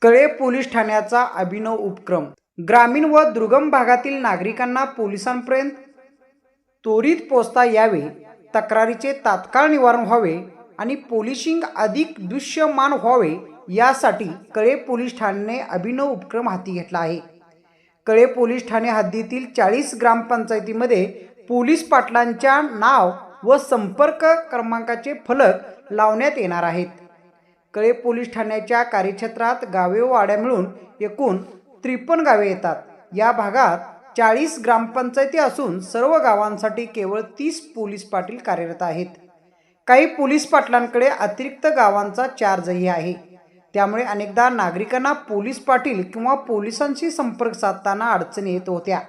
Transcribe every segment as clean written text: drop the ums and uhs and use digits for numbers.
कळे पोलीस ठाण्याचा अभिनव उपक्रम। ग्रामीण व दुर्गम भागातील नागरिकांना पोलिसांपर्यंत त्वरित पोहोचता यावे, तक्रारीचे तात्काळ निवारण व्हावे आणि पोलिसिंग अधिक दृश्यमान व्हावे यासाठी कळे पोलीस ठाण्याने अभिनव उपक्रम हाती घेतला आहे। कळे पोलीस ठाणे हद्दीतील 40 ग्रामपंचायतीमध्ये पोलीस पाटलांच्या नाव व संपर्क क्रमांकाचे फलक लावण्यात येणार आहेत। कळे पोलीस ठाण्याच्या कार्यक्षेत्रात गावे व वाड्या मिळून एकूण 53 गावे येतात। या भागात 40 ग्रामपंचायती असून सर्व गावांसाठी केवळ 30 पोलीस पाटील कार्यरत आहेत। काही पोलीस पाटलांकडे अतिरिक्त गावांचा चार्जही आहे। त्यामुळे अनेकदा नागरिकांना पोलीस पाटील किंवा पोलिसांशी संपर्क साधताना अडचणी येत होत्या।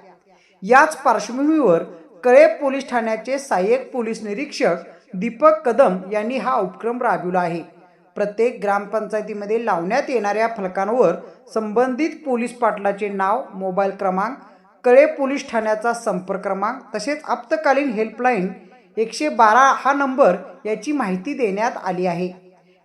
याच पार्श्वभूमीवर कळे पोलीस ठाण्याचे सहाय्यक पोलीस निरीक्षक दीपक कदम यांनी हा उपक्रम राबविला आहे। प्रत्येक ग्रामपंचायतीमध्ये लावण्यात येणाऱ्या फलकांवर संबंधित पोलीस पाटलाचे नाव, मोबाईल क्रमांक, कळे पोलीस ठाण्याचा संपर्क क्रमांक तसेच आपत्कालीन हेल्पलाईन 112 हा नंबर याची माहिती देण्यात आली आहे।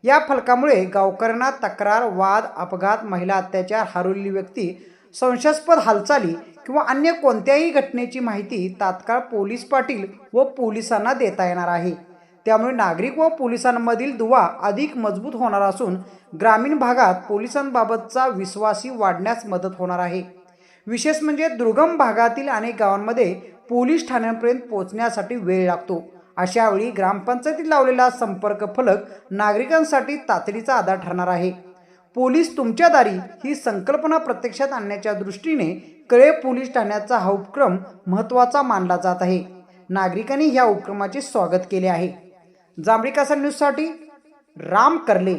या फलकामुळे गावकऱ्यांना तक्रार, वाद, अपघात, महिला अत्याचार, हरवलेली व्यक्ती, संशयास्पद हालचाली किंवा अन्य कोणत्याही घटनेची माहिती तात्काळ पोलीस पाटील व पोलिसांना देता येणार आहे। त्यामुळे नागरिक व पोलिसांमधील दुवा अधिक मजबूत होणार असून ग्रामीण भागात पोलिसांबाबतचा विश्वासही वाढण्यास मदत होणार आहे। विशेष म्हणजे दुर्गम भागातील अनेक गावांमध्ये पोलीस ठाण्यांपर्यंत पोहोचण्यासाठी वेळ लागतो। अशा वेळी ग्रामपंचायतीत लावलेला संपर्क फलक नागरिकांसाठी तातडीचा आधार ठरणार आहे। पोलीस तुमच्या दारी ही संकल्पना प्रत्यक्षात आणण्याच्या दृष्टीने कळे पोलीस ठाण्याचा हा उपक्रम महत्त्वाचा मानला जात आहे। नागरिकांनी या उपक्रमाचे स्वागत केले आहे। जांभळी कासा न्यूजसाठी राम कर्ले।